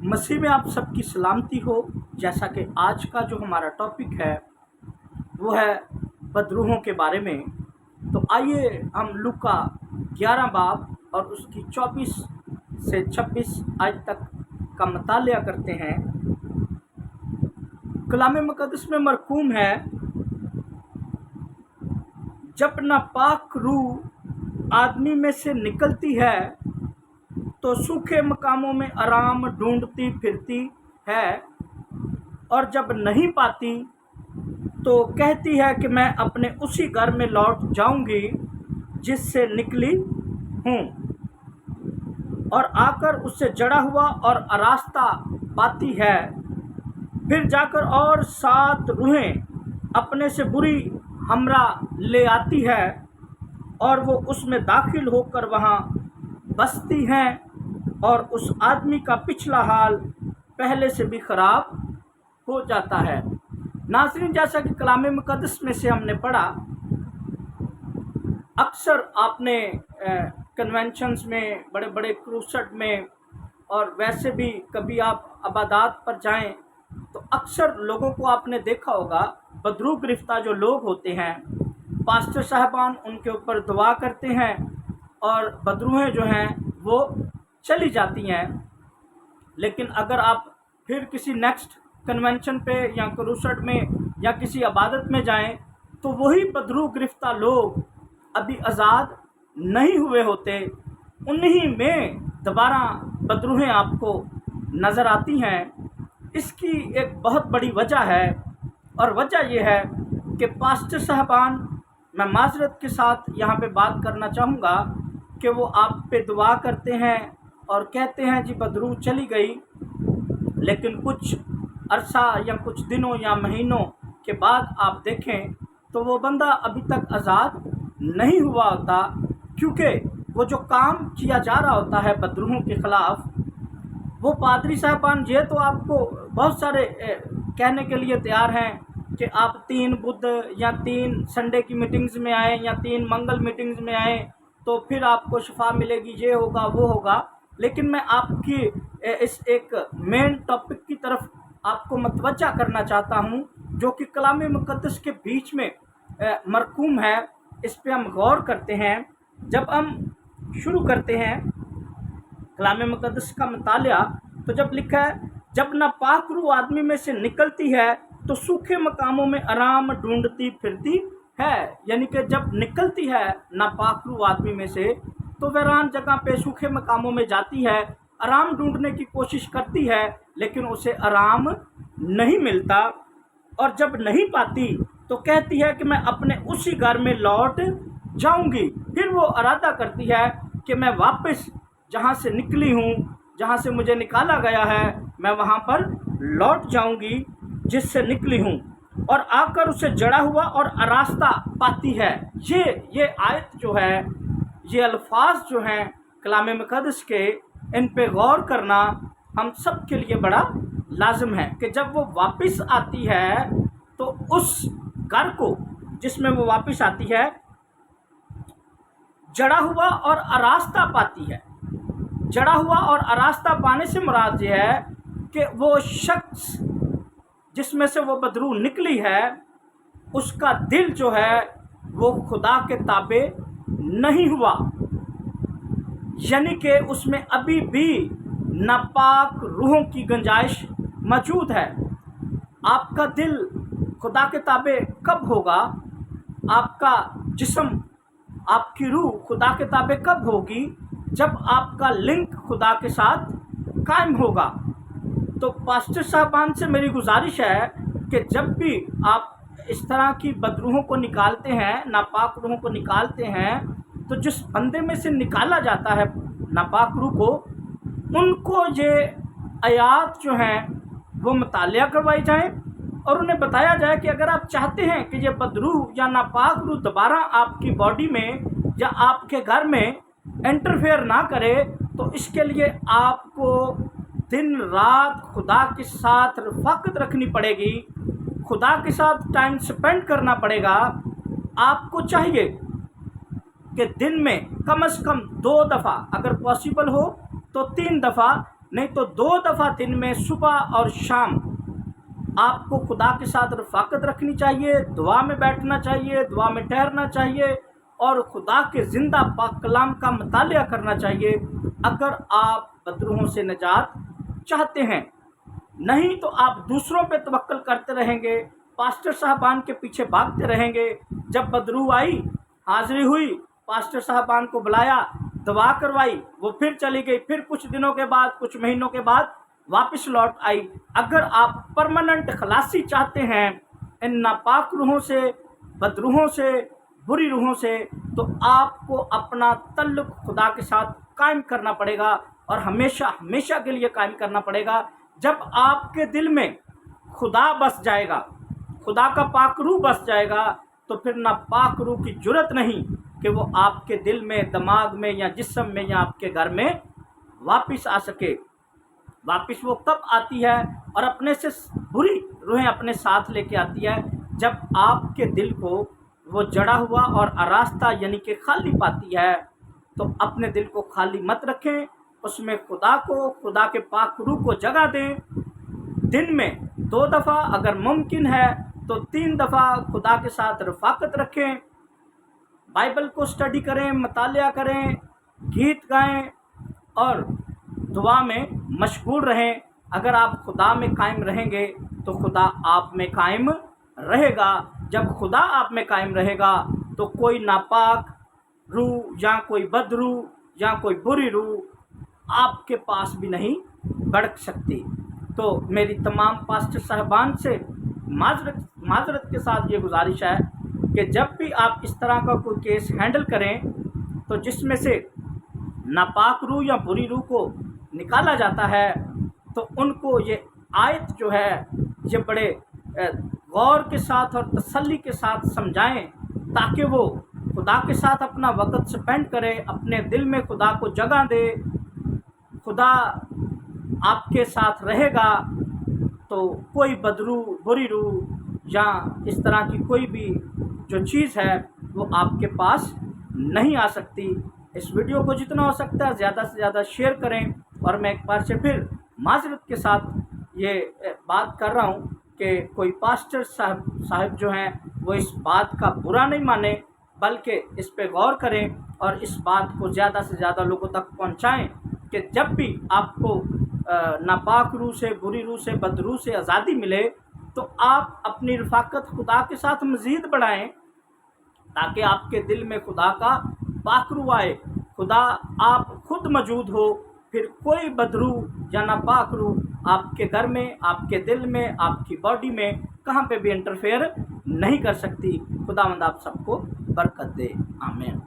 मसीह में आप सबकी सलामती हो। जैसा कि आज का जो हमारा टॉपिक है वो है बदरूहों के बारे में। तो आइए हम लूका 11 बाब और उसकी 24 से 26 आज तक का मतालिया करते हैं। कलाम मुक़द्दस में मरकूम है, जब नापाक रूह आदमी में से निकलती है तो सूखे मकामों में आराम ढूंढती फिरती है, और जब नहीं पाती तो कहती है कि मैं अपने उसी घर में लौट जाऊंगी जिससे निकली हूँ, और आकर उससे जड़ा हुआ और आरास्ता पाती है। फिर जाकर और 7 रूहें अपने से बुरी हमरा ले आती है और वो उसमें दाखिल होकर वहाँ बसती हैं, और उस आदमी का पिछला हाल पहले से भी ख़राब हो जाता है। नाज़रीन, जैसा कि कलाम मुक़द्दस में से हमने पढ़ा, अक्सर आपने कन्वेंशंस में, बड़े बड़े क्रूसेड में, और वैसे भी कभी आप अबादात पर जाएं तो अक्सर लोगों को आपने देखा होगा, बदरू गिरफ्तार जो लोग होते हैं, पास्टर साहबान उनके ऊपर दुआ करते हैं और बदरूहें जो हैं वो चली जाती हैं। लेकिन अगर आप फिर किसी नेक्स्ट कन्वेंशन पे या क्रूसेड में या किसी इबादत में जाएं तो वही बदरू गिरफ्तार लोग अभी आज़ाद नहीं हुए होते, उन्हीं में दोबारा बदरूहें आपको नज़र आती हैं। इसकी एक बहुत बड़ी वजह है, और वजह यह है कि पास्टर साहबान, मैं माजरत के साथ यहाँ पे बात करना चाहूँगा कि वो आप पे दुआ करते हैं और कहते हैं जी बदरू चली गई, लेकिन कुछ अरसा या कुछ दिनों या महीनों के बाद आप देखें तो वो बंदा अभी तक आज़ाद नहीं हुआ होता, क्योंकि वो जो काम किया जा रहा होता है बदरूहों के ख़िलाफ़, वो पादरी साहबान ये तो आपको बहुत सारे कहने के लिए तैयार हैं कि आप 3 बुध या 3 संडे की मीटिंग्स में आएँ या 3 मंगल मीटिंग्स में आएँ तो फिर आपको शिफा मिलेगी, ये होगा वो होगा। लेकिन मैं आपकी इस एक मेन टॉपिक की तरफ आपको मतवज्जा करना चाहता हूँ, जो कि कलाम मुक़द्दस के बीच में मरकूम है। इस पे हम गौर करते हैं। जब हम शुरू करते हैं कलाम मुक़द्दस का मतालिया, तो जब लिखा है, जब नापाक रूह आदमी में से निकलती है तो सूखे मकामों में आराम ढूंढती फिरती है। यानी कि जब निकलती है नापाक रूह आदमी में से तो वीरान जगह पे सूखे मकामों में जाती है, आराम ढूंढने की कोशिश करती है, लेकिन उसे आराम नहीं मिलता, और जब नहीं पाती तो कहती है कि मैं अपने उसी घर में लौट जाऊंगी। फिर वो इरादा करती है कि मैं वापस जहाँ से निकली हूँ, जहाँ से मुझे निकाला गया है, मैं वहाँ पर लौट जाऊंगी जिससे निकली हूँ, और आकर उसे जड़ा हुआ और आरास्ता पाती है। ये आयत जो है, ये अल्फाज जो हैं कलाम मुक़द्दस के, इन पे गौर करना हम सब के लिए बड़ा लाजिम है कि जब वो वापस आती है तो उस घर को जिसमें वो वापस आती है जड़ा हुआ और आरास्ता पाती है। जड़ा हुआ और आरास्ता पाने से मुराद ये है कि वो शख्स जिसमें से वो बदरू निकली है, उसका दिल जो है वो खुदा के ताबे नहीं हुआ, यानी कि उसमें अभी भी नापाक रूहों की गुंजाइश मौजूद है। आपका दिल खुदा के ताबे कब होगा? आपका जिस्म, आपकी रूह खुदा के ताबे कब होगी? जब आपका लिंक खुदा के साथ कायम होगा। तो पास्टर साहबान से मेरी गुजारिश है कि जब भी आप इस तरह की बदरूहों को निकालते हैं, नापाक रूहों को निकालते हैं, तो जिस बंदे में से निकाला जाता है नापाक रूह को, उनको ये आयात जो हैं वो मुतालिया करवाई जाए और उन्हें बताया जाए कि अगर आप चाहते हैं कि ये बदरूह या नापाक रूह दोबारा आपकी बॉडी में या आपके घर में इंटरफेयर ना करे, तो इसके लिए आपको दिन रात खुदा के साथ रफ़ाकत रखनी पड़ेगी, खुदा के साथ टाइम स्पेंड करना पड़ेगा। आपको चाहिए कि दिन में कम से कम 2 दफ़ा, अगर पॉसिबल हो तो 3 दफ़ा नहीं तो 2 दफ़ा दिन में सुबह और शाम आपको खुदा के साथ रफ़ाकत रखनी चाहिए, दुआ में बैठना चाहिए, दुआ में ठहरना चाहिए और खुदा के ज़िंदा पाक कलाम का मुतालिया करना चाहिए अगर आप बदरूहों से निजात चाहते हैं। नहीं तो आप दूसरों पे तवक्कल करते रहेंगे, पास्टर साहबान के पीछे भागते रहेंगे। जब बदरूह आई, हाज़िरी हुई, पास्टर साहबान को बुलाया, दुआ करवाई, वो फिर चली गई, फिर कुछ दिनों के बाद, कुछ महीनों के बाद वापस लौट आई। अगर आप परमानेंट खलासी चाहते हैं इन नापाक रूहों से, बदरूहों से, बुरी रूहों से, तो आपको अपना तल्लुक खुदा के साथ कायम करना पड़ेगा और हमेशा हमेशा के लिए कायम करना पड़ेगा। जब आपके दिल में खुदा बस जाएगा, खुदा का पाक रूह बस जाएगा, तो फिर नापाक रूह की जुर्रत नहीं कि वो आपके दिल में, दिमाग में या जिस्म में या आपके घर में वापस आ सके। वापस वो कब आती है और अपने से बुरी रूहें अपने साथ लेके आती है? जब आपके दिल को वो जड़ा हुआ और आरास्ता यानी कि खाली पाती है। तो अपने दिल को खाली मत रखें, उसमें खुदा को, खुदा के पाक रूह को जगह दें। दिन में 2 दफ़ा, अगर मुमकिन है तो 3 दफ़ा खुदा के साथ रफ़ाकत रखें, बाइबल को स्टडी करें, मुतालिया करें, गीत गाएं और दुआ में मशगूल रहें। अगर आप खुदा में कायम रहेंगे तो खुदा आप में कायम रहेगा। जब खुदा आप में कायम रहेगा तो कोई नापाक रूह या कोई बदरूह या कोई बुरी रूह आपके पास भी नहीं बढ़ सकती। तो मेरी तमाम पास्टर साहबान से माजरत के साथ ये गुजारिश है कि जब भी आप इस तरह का कोई केस हैंडल करें तो जिसमें से नापाक रूह या बुरी रूह को निकाला जाता है, तो उनको ये आयत जो है ये बड़े गौर के साथ और तसल्ली के साथ समझाएं ताकि वो खुदा के साथ अपना वक़्त स्पेंड करे, अपने दिल में खुदा को जगह दे। खुदा आपके साथ रहेगा तो कोई बदरूह, बुरी रूह या इस तरह की कोई भी जो चीज़ है वो आपके पास नहीं आ सकती। इस वीडियो को जितना हो सकता है ज़्यादा से ज़्यादा शेयर करें। और मैं एक बार से फिर माजरत के साथ ये बात कर रहा हूँ कि कोई पास्टर साहब जो हैं वो इस बात का बुरा नहीं माने, बल्कि इस पे गौर करें और इस बात को ज़्यादा से ज़्यादा लोगों तक पहुँचाएं कि जब भी आपको नापाक रूह से, बुरी रूह से, बदरूह से आज़ादी मिले तो आप अपनी रफ़ाकत खुदा के साथ मज़ीद बढ़ाएं ताकि आपके दिल में खुदा का पाक रूह आए, खुदा आप खुद मौजूद हो। फिर कोई बदरूह या नापाक रूह आपके घर में, आपके दिल में, आपकी बॉडी में कहाँ पे भी इंटरफेयर नहीं कर सकती। खुदावंद आप सबको बरकत दे। आमीन।